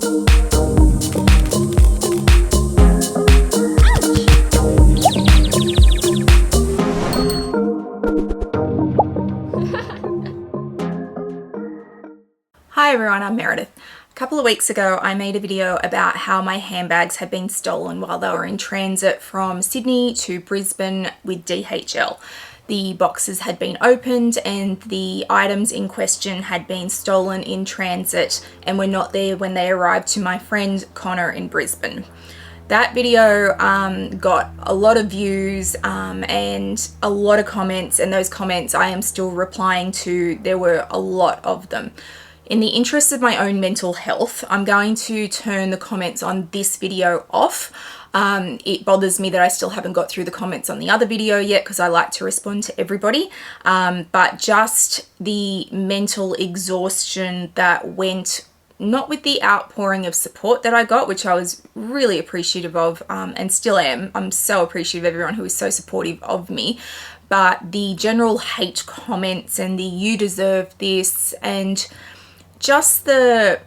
Hi everyone, I'm Meredith. A couple of weeks ago I made a video about how my handbags had been stolen while they were in transit from Sydney to Brisbane with DHL. The boxes had been opened and the items in question had been stolen in transit and were not there when they arrived to my friend Connor in Brisbane. That video got a lot of views and a lot of comments, and those comments I am still replying to. There were a lot of them. In the interest of my own mental health, I'm going to turn the comments on this video off. It bothers me that I still haven't got through the comments on the other video yet because I like to respond to everybody. But just the mental exhaustion that went, not with the outpouring of support that I got, which I was really appreciative of and still am. I'm so appreciative of everyone who is so supportive of me. But the general hate comments and the "you deserve this" and just the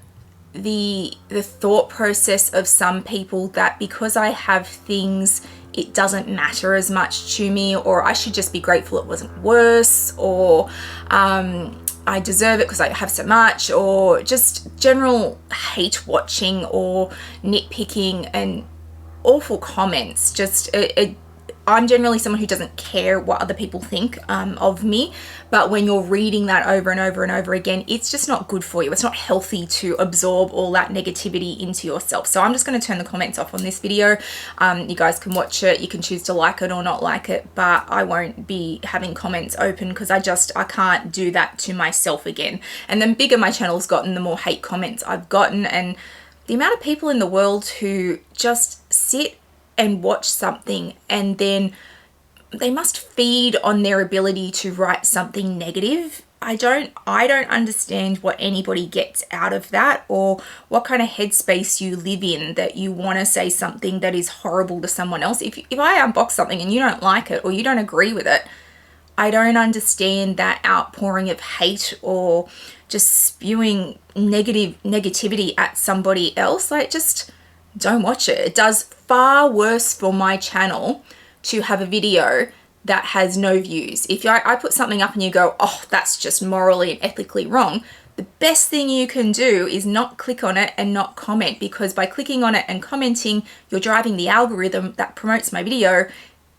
thought process of some people that because I have things, it doesn't matter as much to me, or I should just be grateful it wasn't worse, or I deserve it because I have so much, or just general hate watching or nitpicking and awful comments. Just I'm generally someone who doesn't care what other people think of me, but when you're reading that over and over and over again, it's just not good for you. It's not healthy to absorb all that negativity into yourself. So I'm just going to turn the comments off on this video. You guys can watch it. You can choose to like it or not like it, but I won't be having comments open because I can't do that to myself again. And the bigger my channel's gotten, the more hate comments I've gotten, and the amount of people in the world who just sit and watch something and then they must feed on their ability to write something negative. I don't understand what anybody gets out of that, or what kind of headspace you live in that you want to say something that is horrible to someone else. If I unbox something and you don't like it or you don't agree with it, I don't understand that outpouring of hate or just spewing negativity at somebody else. Like, just don't watch it. It does far worse for my channel to have a video that has no views. If I put something up and you go, oh, that's just morally and ethically wrong, the best thing you can do is not click on it and not comment, because by clicking on it and commenting, you're driving the algorithm that promotes my video,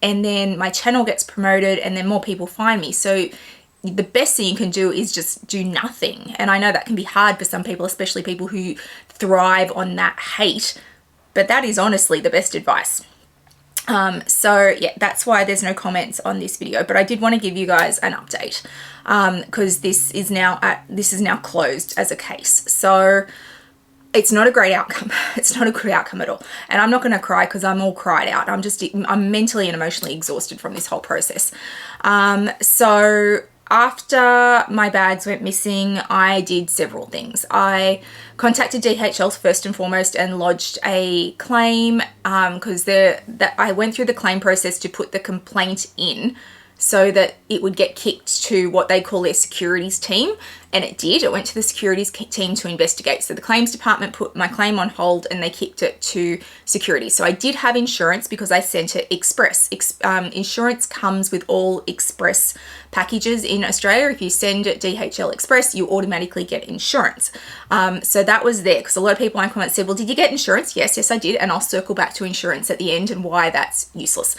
and then my channel gets promoted and then more people find me. So the best thing you can do is just do nothing. And I know that can be hard for some people, especially people who thrive on that hate, but that is honestly the best advice. So yeah, that's why there's no comments on this video, but I did want to give you guys an update because this is now closed as a case. So it's not a great outcome. It's not a good outcome at all. And I'm not going to cry because I'm all cried out. I'm mentally and emotionally exhausted from this whole process. So after my bags went missing, I did several things. I contacted DHL first and foremost and lodged a claim because I went through the claim process to put the complaint in so that it would get kicked to what they call their securities team. And it did. It went to the securities team to investigate. So the claims department put my claim on hold and they kicked it to security. So I did have insurance because I sent it express. Insurance comes with all express packages in Australia. If you send it DHL Express, you automatically get insurance. So that was there, because a lot of people in my comments said, well, did you get insurance? Yes, I did. And I'll circle back to insurance at the end and why that's useless.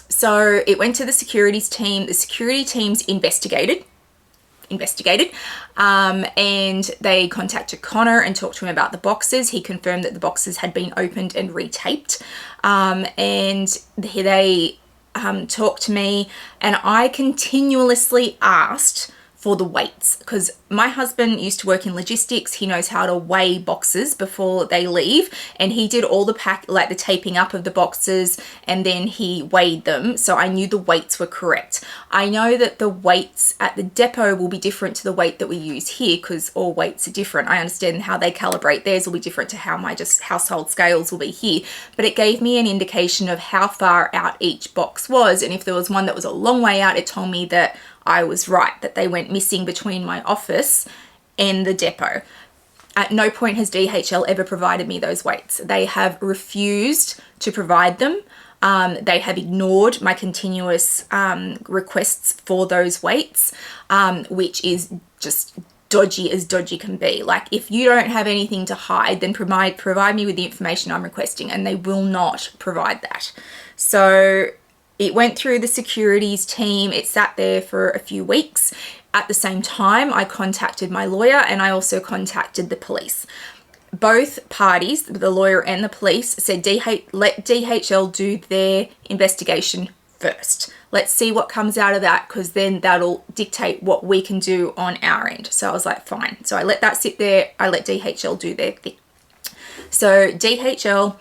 So it went to the securities team. The security teams investigated and they contacted Connor and talked to him about the boxes. He confirmed that the boxes had been opened and retaped, and they talked to me, and I continuously asked for the weights, because my husband used to work in logistics. He knows how to weigh boxes before they leave, and he did all the the taping up of the boxes, and then he weighed them, so I knew the weights were correct. I know that the weights at the depot will be different to the weight that we use here, because all weights are different. I understand how they calibrate theirs will be different to how my just household scales will be here, but it gave me an indication of how far out each box was, and if there was one that was a long way out, it told me that I was right, that they went missing between my office and the depot. At no point has DHL ever provided me those weights. They have refused to provide them. They have ignored my continuous requests for those weights, which is just dodgy as dodgy can be. Like, if you don't have anything to hide, then provide me with the information I'm requesting, and they will not provide that. So it went through the securities team. It sat there for a few weeks. At the same time, I contacted my lawyer, and I also contacted the police. Both parties, the lawyer and the police, said let DHL do their investigation first. Let's see what comes out of that, because then that'll dictate what we can do on our end. So I was like, fine. So I let that sit there. I let DHL do their thing. So DHL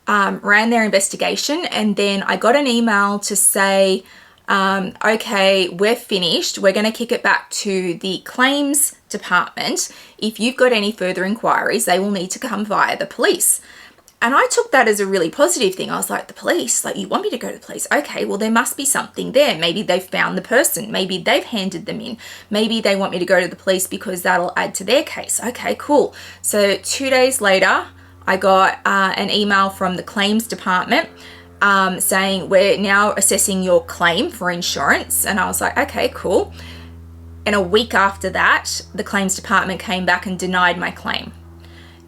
ran their investigation, and then I got an email to say, okay, we're finished. We're going to kick it back to the claims department. If you've got any further inquiries, they will need to come via the police. And I took that as a really positive thing. I was like, the police? Like, you want me to go to the police? Okay, well, there must be something there. Maybe they've found the person. Maybe they've handed them in. Maybe they want me to go to the police because that'll add to their case. Okay, cool. So 2 days later, I got an email from the claims department saying, we're now assessing your claim for insurance. And I was like, okay, cool. And a week after that, the claims department came back and denied my claim.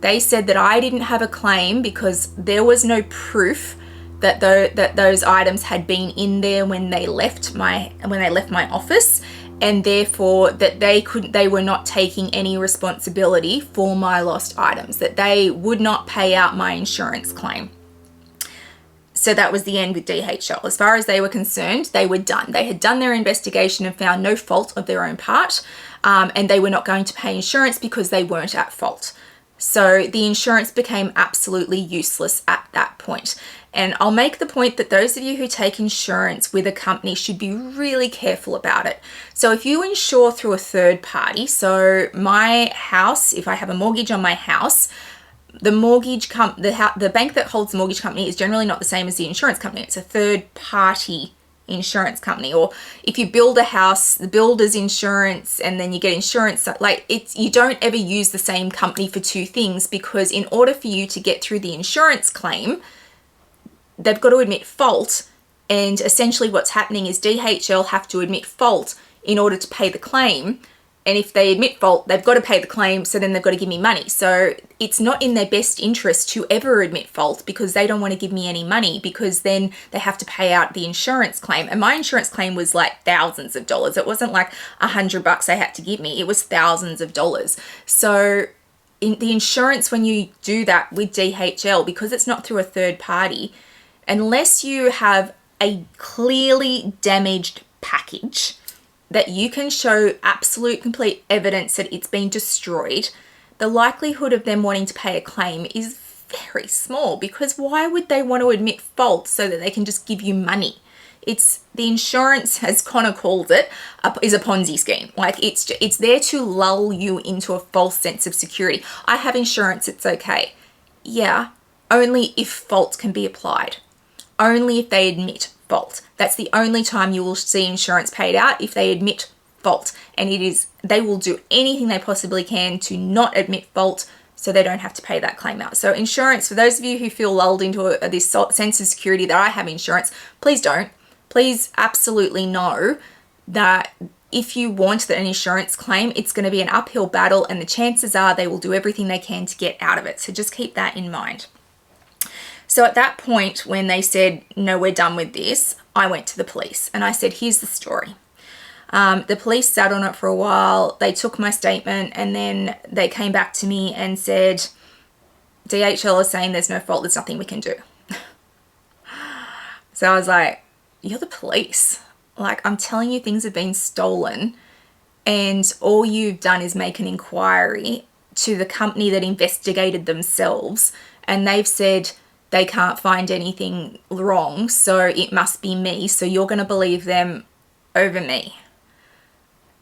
They said that I didn't have a claim because there was no proof that those items had been in there when they left my office, and therefore that they were not taking any responsibility for my lost items, that they would not pay out my insurance claim. So that was the end with DHL. As far as they were concerned, they were done. They had done their investigation and found no fault of their own part, and they were not going to pay insurance because they weren't at fault. So the insurance became absolutely useless at that point. And I'll make the point that those of you who take insurance with a company should be really careful about it. So if you insure through a third party, so my house, if I have a mortgage on my house, the bank that holds the mortgage company is generally not the same as the insurance company. It's a third party insurance company. Or if you build a house, the builder's insurance, and then you get insurance, like you don't ever use the same company for two things, because in order for you to get through the insurance claim, they've got to admit fault. And essentially what's happening is DHL have to admit fault in order to pay the claim. And if they admit fault, they've got to pay the claim, so then they've got to give me money. So it's not in their best interest to ever admit fault, because they don't want to give me any money, because then they have to pay out the insurance claim. And my insurance claim was like thousands of dollars. It wasn't like $100 they had to give me. It was thousands of dollars. So in the insurance, when you do that with DHL, because it's not through a third party, unless you have a clearly damaged package that you can show absolute complete evidence that it's been destroyed, the likelihood of them wanting to pay a claim is very small, because why would they want to admit fault so that they can just give you money? It's the insurance, as Connor calls it, is a Ponzi scheme. Like it's there to lull you into a false sense of security. I have insurance, it's okay. Yeah, only if fault can be applied. Only if they admit fault. That's the only time you will see insurance paid out, if they admit fault. And they will do anything they possibly can to not admit fault, so they don't have to pay that claim out. So insurance, for those of you who feel lulled into this sense of security that I have insurance, please don't. Please absolutely know that if you want an insurance claim, it's going to be an uphill battle, and the chances are they will do everything they can to get out of it. So just keep that in mind. So at that point, when they said, no, we're done with this, I went to the police and I said, here's the story. The police sat on it for a while. They took my statement, and then they came back to me and said, DHL is saying there's no fault, there's nothing we can do. So I was like, you're the police. Like, I'm telling you things have been stolen, and all you've done is make an inquiry to the company that investigated themselves, and they've said they can't find anything wrong, so it must be me, so you're going to believe them over me.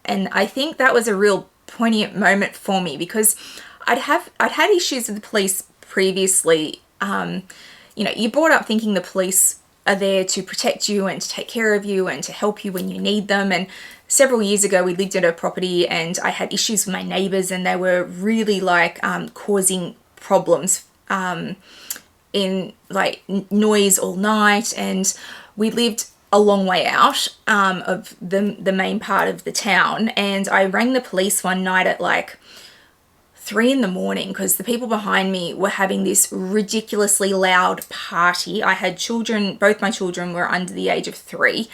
And I think that was a real poignant moment for me, because I'd had issues with the police previously. You're brought up thinking the police are there to protect you and to take care of you and to help you when you need them. And several years ago, we lived at a property and I had issues with my neighbors, and they were really like causing problems in like noise all night. And we lived a long way out of the main part of the town. And I rang the police one night at like 3 in the morning because the people behind me were having this ridiculously loud party. I had children, both my children were under the age of 3.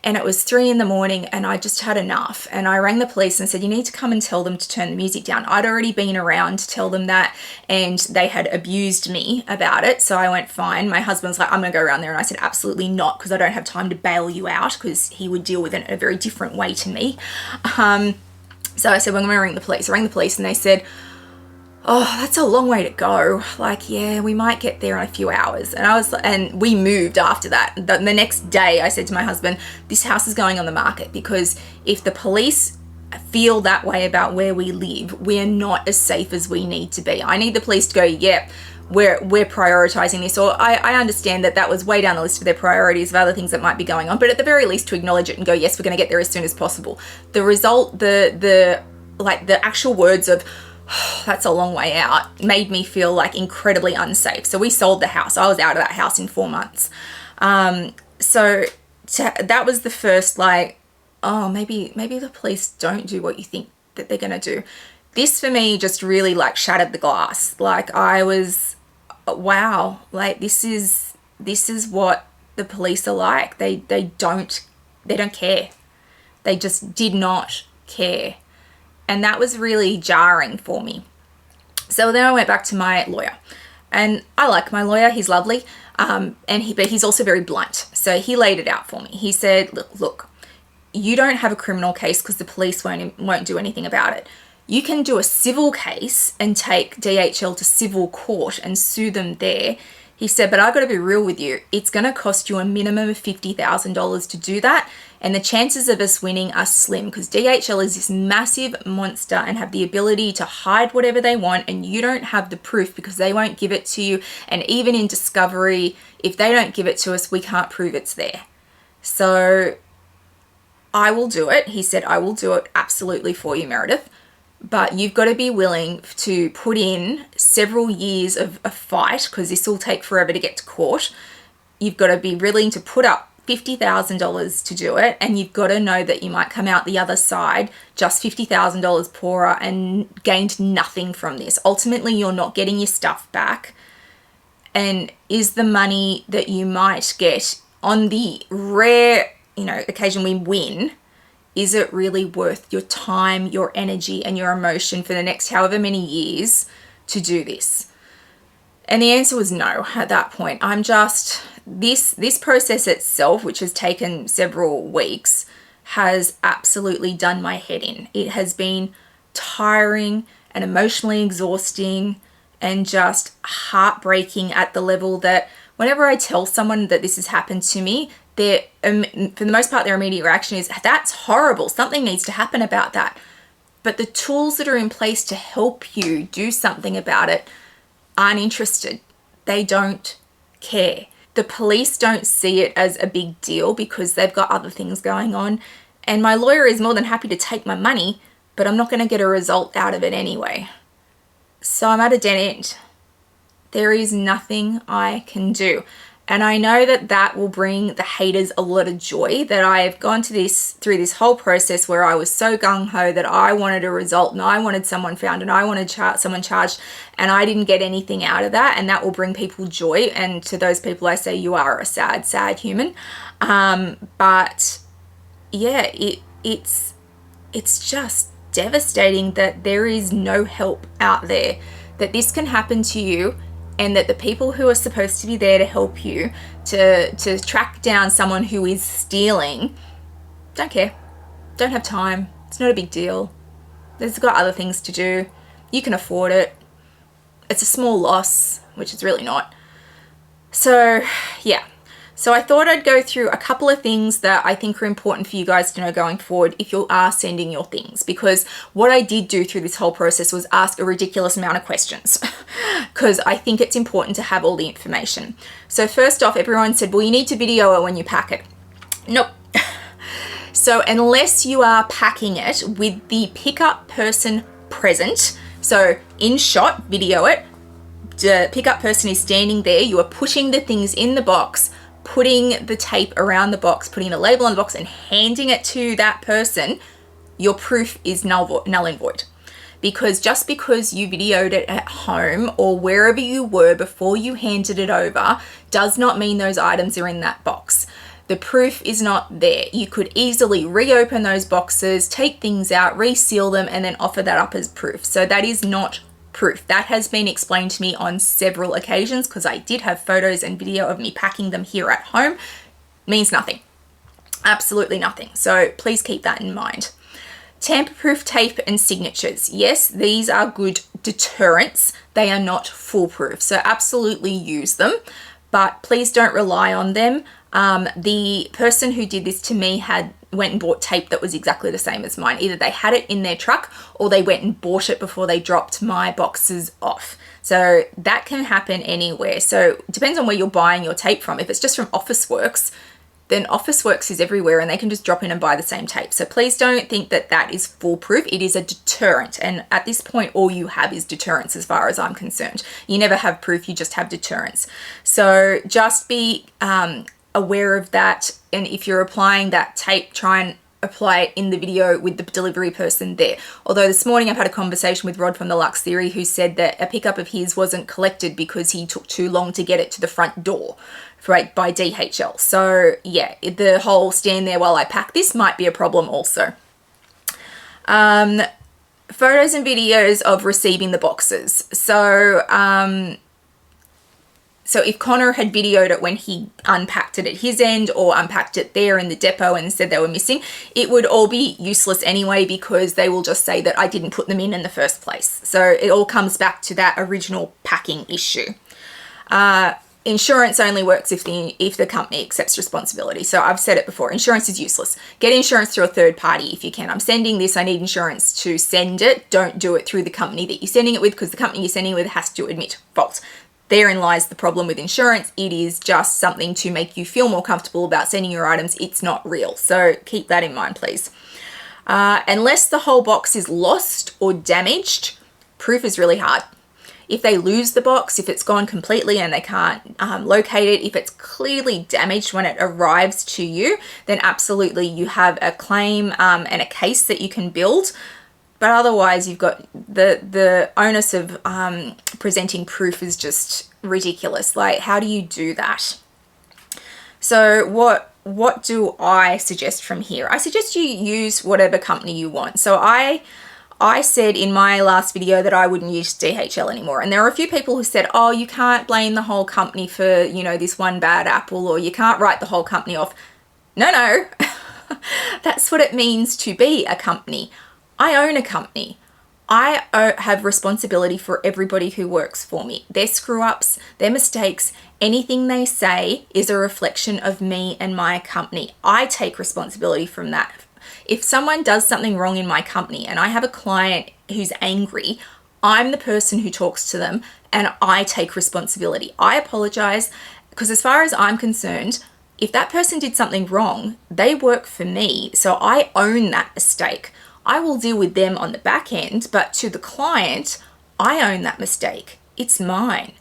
And it was 3 in the morning and I just had enough. And I rang the police and said, you need to come and tell them to turn the music down. I'd already been around to tell them that, and they had abused me about it. So I went, fine. My husband's like, I'm going to go around there. And I said, absolutely not, because I don't have time to bail you out, because he would deal with it in a very different way to me. So I said, well, I'm going to ring the police. I rang the police and they said, oh, that's a long way to go. Like, yeah, we might get there in a few hours. And we moved after that. The next day I said to my husband, this house is going on the market, because if the police feel that way about where we live, we're not as safe as we need to be. I need the police to go, yeah, we're prioritizing this. Or I understand that was way down the list of their priorities of other things that might be going on, but at the very least to acknowledge it and go, yes, we're going to get there as soon as possible. The result, the actual words of, that's a long way out, made me feel like incredibly unsafe. So we sold the house. I was out of that house in 4 months. So that was the first, like, oh, maybe the police don't do what you think that they're going to do. This for me just really like shattered the glass. Like, I was, wow, like this is what the police are like. They don't care. They just did not care. And that was really jarring for me. So then I went back to my lawyer, and I like my lawyer. He's lovely. But he's also very blunt. So he laid it out for me. He said, look, you don't have a criminal case because the police won't do anything about it. You can do a civil case and take DHL to civil court and sue them there. He said, but I've got to be real with you. It's going to cost you a minimum of $50,000 to do that. And the chances of us winning are slim, because DHL is this massive monster and have the ability to hide whatever they want, and you don't have the proof because they won't give it to you. And even in discovery, if they don't give it to us, we can't prove it's there. So I will do it. He said, I will do it absolutely for you, Meredith. But you've got to be willing to put in several years of a fight, because this will take forever to get to court. You've got to be willing to put up $50,000 to do it, and you've got to know that you might come out the other side just $50,000 poorer and gained nothing from this. Ultimately, you're not getting your stuff back. And is the money that you might get on the rare, occasion we win, is it really worth your time, your energy, and your emotion for the next however many years to do this? And the answer was no at that point. I'm just, this process itself, which has taken several weeks, has absolutely done my head in. It has been tiring and emotionally exhausting and just heartbreaking at the level that whenever I tell someone that this has happened to me, for the most part, their immediate reaction is, that's horrible. Something needs to happen about that. But the tools that are in place to help you do something about it aren't interested. They don't care. The police don't see it as a big deal because they've got other things going on. And my lawyer is more than happy to take my money, but I'm not going to get a result out of it anyway. So I'm at a dead end. There is nothing I can do. And I know that will bring the haters a lot of joy, that I've gone through this whole process where I was so gung-ho that I wanted a result and I wanted someone found and I wanted someone charged, and I didn't get anything out of that. And that will bring people joy. And to those people, I say, you are a sad, sad human. But yeah, it's just devastating that there is no help out there, that this can happen to you, and that the people who are supposed to be there to help you, to track down someone who is stealing, don't care, don't have time. It's not a big deal. They've got other things to do. You can afford it. It's a small loss, which it's really not. So yeah. So I thought I'd go through a couple of things that I think are important for you guys to know going forward if you are sending your things. Because what I did do through this whole process was ask a ridiculous amount of questions because I think it's important to have all the information. So first off, everyone said, well, you need to video it when you pack it. Nope. So unless you are packing it with the pickup person present, so in shot, video it, the pickup person is standing there, you are pushing the things in the box, putting the tape around the box, putting the label on the box and handing it to that person, your proof is null and void. Because just because you videoed it at home or wherever you were before you handed it over does not mean those items are in that box. The proof is not there. You could easily reopen those boxes, take things out, reseal them, and then offer that up as proof. So that is not proof. That has been explained to me on several occasions because I did have photos and video of me packing them here at home. Means nothing. Absolutely nothing. So please keep that in mind. Tamper-proof tape and signatures. Yes, these are good deterrents. They are not foolproof. So absolutely use them, but please don't rely on them. The person who did this to me went and bought tape that was exactly the same as mine. Either they had it in their truck or they went and bought it before they dropped my boxes off. So that can happen anywhere. So it depends on where you're buying your tape from. If it's just from Officeworks, then Officeworks is everywhere and they can just drop in and buy the same tape. So please don't think that that is foolproof. It is a deterrent. And at this point, all you have is deterrence as far as I'm concerned. You never have proof, you just have deterrence. So just be aware of that. And if you're applying that tape, try and apply it in the video with the delivery person there. Although this morning I've had a conversation with Rod from the Lux Theory who said that a pickup of his wasn't collected because he took too long to get it to the front door, right, by DHL. So yeah, the whole stand there while I pack this might be a problem also. Photos and videos of receiving the boxes. So if Connor had videoed it when he unpacked it at his end or unpacked it there in the depot and said they were missing, it would all be useless anyway because they will just say that I didn't put them in the first place. So it all comes back to that original packing issue. Insurance only works if the company accepts responsibility. So I've said it before, insurance is useless. Get insurance through a third party if you can. I'm sending this, I need insurance to send it. Don't do it through the company that you're sending it with because the company you're sending it with has to admit fault. Therein lies the problem with insurance. It is just something to make you feel more comfortable about sending your items. It's not real. So keep that in mind, please. Unless the whole box is lost or damaged, proof is really hard. If they lose the box, if it's gone completely and they can't locate it, if it's clearly damaged when it arrives to you, then absolutely you have a claim and a case that you can build. But otherwise, you've got the onus of presenting proof is just ridiculous. Like, how do you do that? So what do I suggest from here? I suggest you use whatever company you want. So I said in my last video that I wouldn't use DHL anymore. And there are a few people who said, oh, you can't blame the whole company for, you know, this one bad apple, or you can't write the whole company off. No. That's what it means to be a company. I own a company. I have responsibility for everybody who works for me. Their screw-ups, their mistakes, anything they say is a reflection of me and my company. I take responsibility from that. If someone does something wrong in my company and I have a client who's angry, I'm the person who talks to them and I take responsibility. I apologize because as far as I'm concerned, if that person did something wrong, they work for me. So I own that mistake. I will deal with them on the back end, but to the client, I own that mistake. It's mine.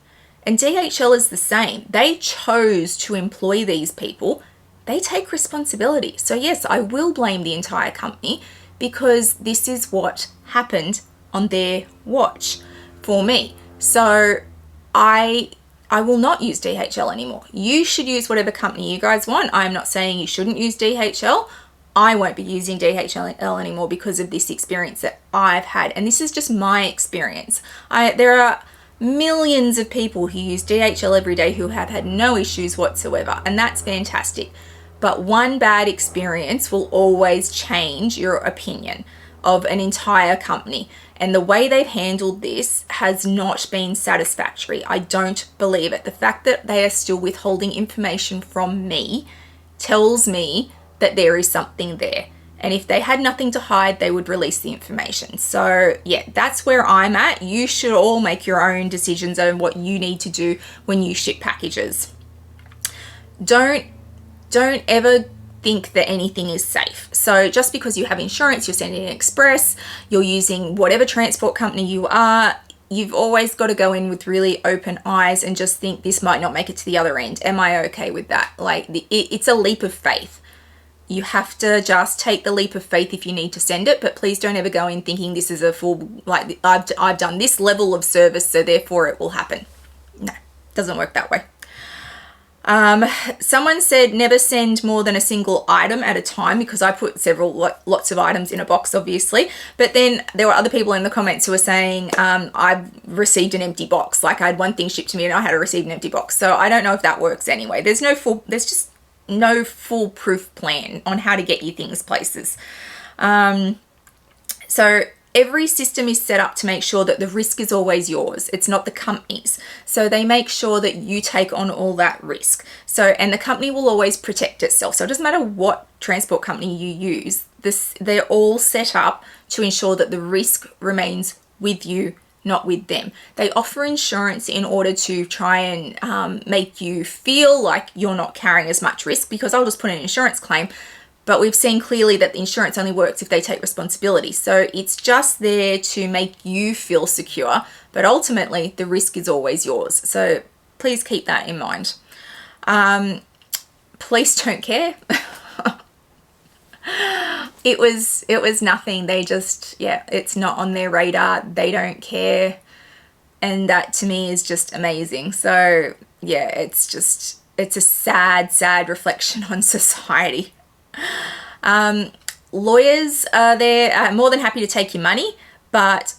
And DHL is the same. They chose to employ these people. They take responsibility. So yes, I will blame the entire company because this is what happened on their watch for me. So I will not use DHL anymore. You should use whatever company you guys want. I'm not saying you shouldn't use DHL. I won't be using DHL anymore because of this experience that I've had. And this is just my experience. There are millions of people who use DHL every day who have had no issues whatsoever. And that's fantastic. But one bad experience will always change your opinion of an entire company. And the way they've handled this has not been satisfactory. I don't believe it. The fact that they are still withholding information from me tells me that there is something there. And if they had nothing to hide, they would release the information. So yeah, that's where I'm at. You should all make your own decisions on what you need to do when you ship packages. Don't ever think that anything is safe. So just because you have insurance, you're sending an express, you're using whatever transport company you are, you've always got to go in with really open eyes and just think, this might not make it to the other end. Am I okay with that? Like, it's a leap of faith. You have to just take the leap of faith if you need to send it, but please don't ever go in thinking this is a full, like, I've done this level of service, so therefore it will happen. No, doesn't work that way. Someone said never send more than a single item at a time, because I put lots of items in a box, obviously. But then there were other people in the comments who were saying, I've received an empty box. Like, I had one thing shipped to me and I had to receive an empty box. So I don't know if that works anyway. There's just no foolproof plan on how to get you things places. So every system is set up to make sure that the risk is always yours. It's not the company's. So they make sure that you take on all that risk. So, and the company will always protect itself. So it doesn't matter what transport company you use, they're all set up to ensure that the risk remains with you, not with them. They offer insurance in order to try and make you feel like you're not carrying as much risk, because I'll just put in an insurance claim. But we've seen clearly that the insurance only works if they take responsibility. So it's just there to make you feel secure, but ultimately the risk is always yours. So please keep that in mind. Police don't care. It was nothing. They just, yeah, it's not on their radar. They don't care. And that to me is just amazing. So yeah, it's a sad, sad reflection on society. Lawyers are more than happy to take your money, but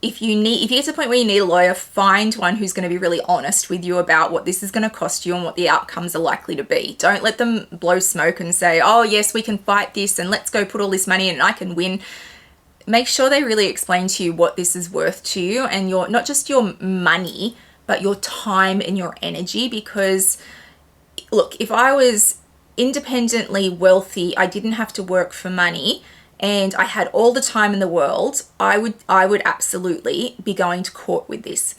if you get to the point where you need a lawyer, find one who's going to be really honest with you about what this is going to cost you and what the outcomes are likely to be. Don't let them blow smoke and say, oh yes, we can fight this and let's go put all this money in and I can win. Make sure they really explain to you what this is worth to you, and not just your money, but your time and your energy. Because look, if I was independently wealthy, I didn't have to work for money, and I had all the time in the world, I would absolutely be going to court with this.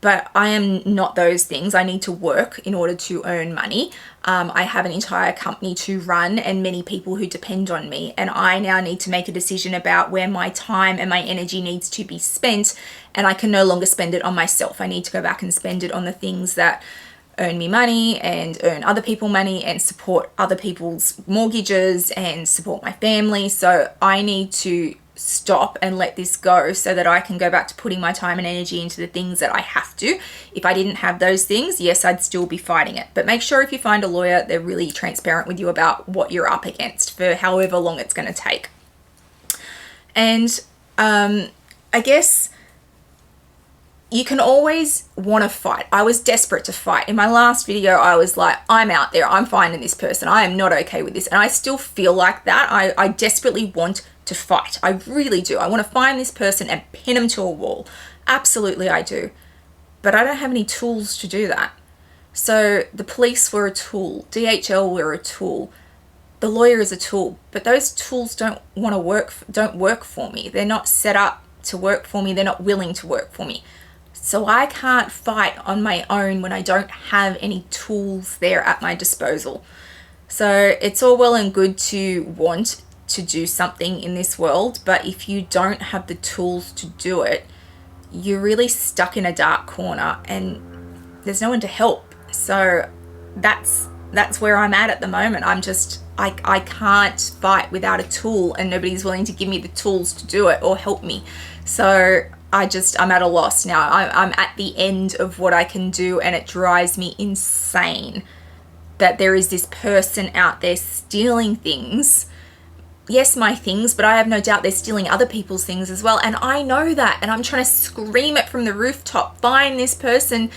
But I am not those things. I need to work in order to earn money. I have an entire company to run and many people who depend on me, and I now need to make a decision about where my time and my energy needs to be spent, and I can no longer spend it on myself. I need to go back and spend it on the things that earn me money and earn other people money and support other people's mortgages and support my family. So I need to stop and let this go so that I can go back to putting my time and energy into the things that I have to. If I didn't have those things, yes, I'd still be fighting it. But make sure if you find a lawyer, they're really transparent with you about what you're up against for however long it's going to take. And I guess you can always want to fight. I was desperate to fight. In my last video, I was like, I'm out there. I'm finding this person. I am not okay with this. And I still feel like that. I desperately want to fight. I really do. I want to find this person and pin them to a wall. Absolutely, I do. But I don't have any tools to do that. So the police were a tool. DHL were a tool. The lawyer is a tool. But those tools don't work for me. They're not set up to work for me. They're not willing to work for me. So I can't fight on my own when I don't have any tools there at my disposal. So it's all well and good to want to do something in this world, but if you don't have the tools to do it, you're really stuck in a dark corner and there's no one to help. So that's where I'm at the moment. I can't fight without a tool, and nobody's willing to give me the tools to do it or help me. So I'm at a loss now. I'm at the end of what I can do, and it drives me insane that there is this person out there stealing things. Yes, my things, but I have no doubt they're stealing other people's things as well. And I know that, and I'm trying to scream it from the rooftop, find this person,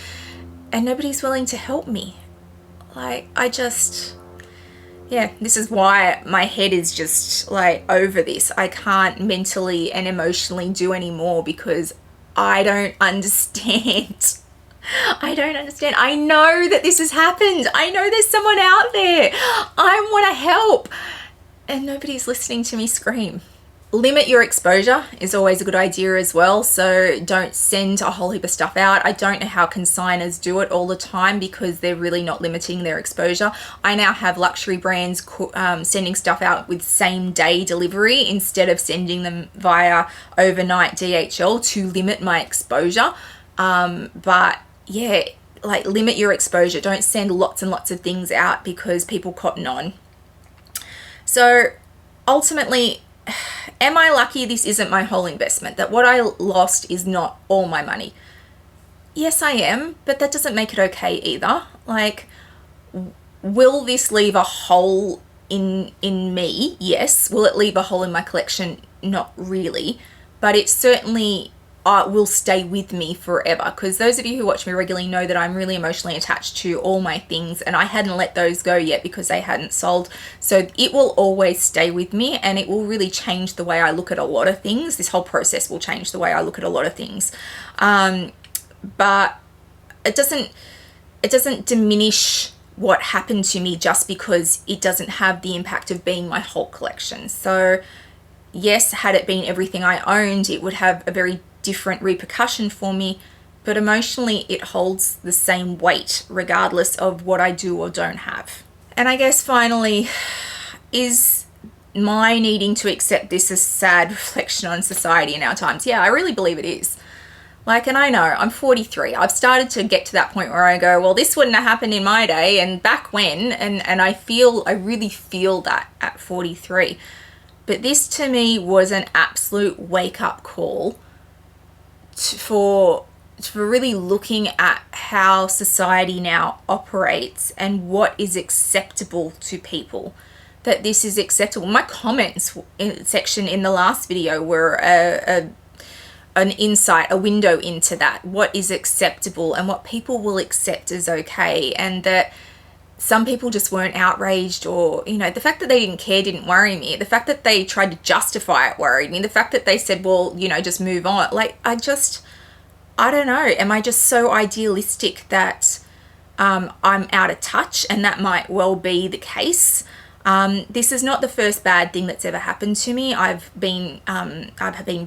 and nobody's willing to help me. Like, yeah, this is why my head is just like over this. I can't mentally and emotionally do any more because I don't understand. I don't understand. I know that this has happened. I know there's someone out there. I want to help. And nobody's listening to me scream. Limit your exposure is always a good idea as well. So don't send a whole heap of stuff out. I don't know how consigners do it all the time because they're really not limiting their exposure. I now have luxury brands sending stuff out with same day delivery instead of sending them via overnight DHL to limit my exposure. But yeah, like limit your exposure. Don't send lots and lots of things out because people cotton on. So ultimately, am I lucky this isn't my whole investment, that what I lost is not all my money? Yes, I am, but that doesn't make it okay either. Like, will this leave a hole in me? Yes. Will it leave a hole in my collection? Not really, but it certainly will stay with me forever, because those of you who watch me regularly know that I'm really emotionally attached to all my things, and I hadn't let those go yet because they hadn't sold. So it will always stay with me, and it will really change the way I look at a lot of things. This whole process will change the way I look at a lot of things. But it doesn't diminish what happened to me just because it doesn't have the impact of being my whole collection. So yes, had it been everything I owned, it would have a very different repercussion for me, but emotionally it holds the same weight regardless of what I do or don't have. And I guess finally, is my needing to accept this a sad reflection on society in our times? Yeah, I really believe it is. Like, and I know I'm 43. I've started to get to that point where I go, well, this wouldn't have happened in my day and back when, and I really feel that at 43. But this to me was an absolute wake-up call for really looking at how society now operates and what is acceptable to people, that this is acceptable. My comments section in the last video were an insight, a window into that, what is acceptable and what people will accept as okay, and that some people just weren't outraged, or, you know, the fact that they didn't care didn't worry me. The fact that they tried to justify it worried me. The fact that they said, well, you know, just move on. Like, I don't know. Am I just so idealistic that I'm out of touch? And that might well be the case. This is not the first bad thing that's ever happened to me. I've been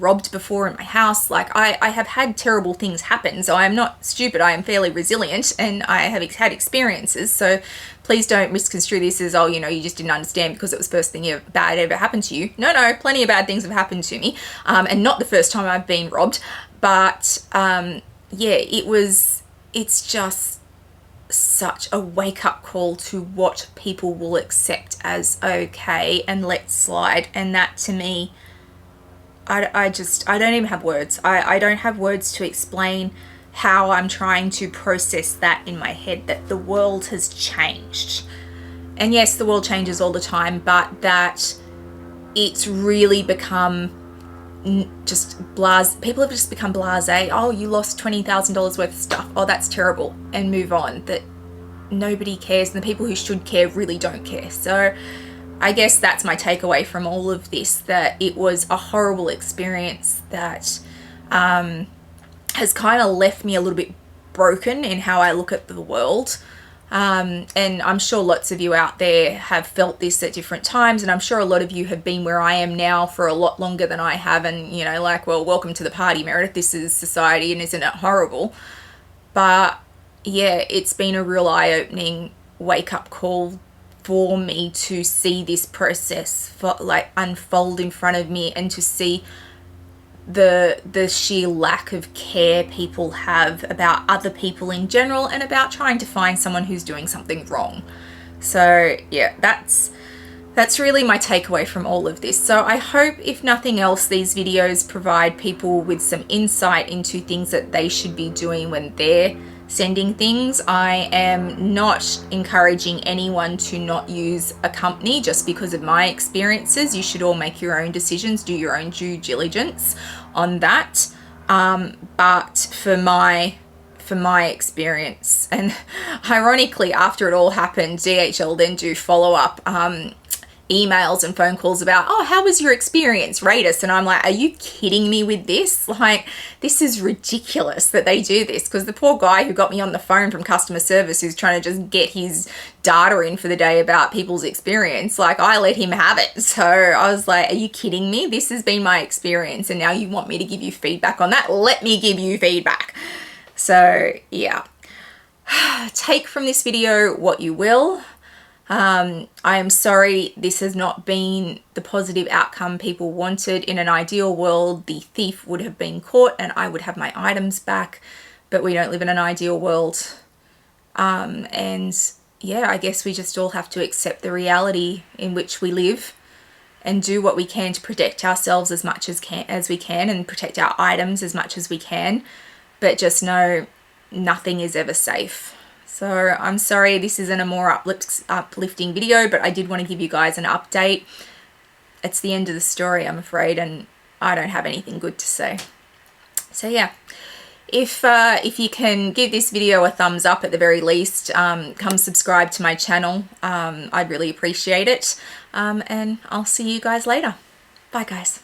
robbed before in my house. Like, I have had terrible things happen, so I'm not stupid. I am fairly resilient, and I have had experiences. So please don't misconstrue this as, oh, you know, you just didn't understand because it was the first thing bad ever happened to you. No, plenty of bad things have happened to me, and not the first time I've been robbed. But yeah, it's just such a wake-up call to what people will accept as okay and let slide. And that to me, I don't even have words. I don't have words to explain how I'm trying to process that in my head, that the world has changed. And yes, the world changes all the time, but that it's really become just people have just become blasé. Oh, you lost $20,000 worth of stuff. Oh, that's terrible, and move on. That nobody cares, and the people who should care really don't care. So I guess that's my takeaway from all of this, that it was a horrible experience that has kind of left me a little bit broken in how I look at the world. And I'm sure lots of you out there have felt this at different times, and I'm sure a lot of you have been where I am now for a lot longer than I have, and, you know, like, well, welcome to the party, Meredith. This is society, and isn't it horrible? But yeah, it's been a real eye-opening wake-up call for me to see this process unfold in front of me, and to see the sheer lack of care people have about other people in general, and about trying to find someone who's doing something wrong. So yeah, that's really my takeaway from all of this. So I hope, if nothing else, these videos provide people with some insight into things that they should be doing when they're sending things. I am not encouraging anyone to not use a company just because of my experiences. You should all make your own decisions, do your own due diligence on that. But for my experience, and ironically, after it all happened, DHL then do follow up emails and phone calls about, oh, how was your experience? Rate us. And I'm like, are you kidding me with this? Like, this is ridiculous that they do this, because the poor guy who got me on the phone from customer service who's trying to just get his data in for the day about people's experience, like, I let him have it. So I was like, are you kidding me? This has been my experience and now you want me to give you feedback on that? Let me give you feedback. So yeah, take from this video what you will. I am sorry this has not been the positive outcome people wanted. In an ideal world, the thief would have been caught and I would have my items back, but we don't live in an ideal world. And yeah, I guess we just all have to accept the reality in which we live and do what we can to protect ourselves as much as we can and protect our items as much as we can, but just know nothing is ever safe. So I'm sorry this isn't a more uplifting video, but I did want to give you guys an update. It's the end of the story, I'm afraid, and I don't have anything good to say. So yeah, if you can give this video a thumbs up at the very least, come subscribe to my channel. I'd really appreciate it. And I'll see you guys later. Bye guys.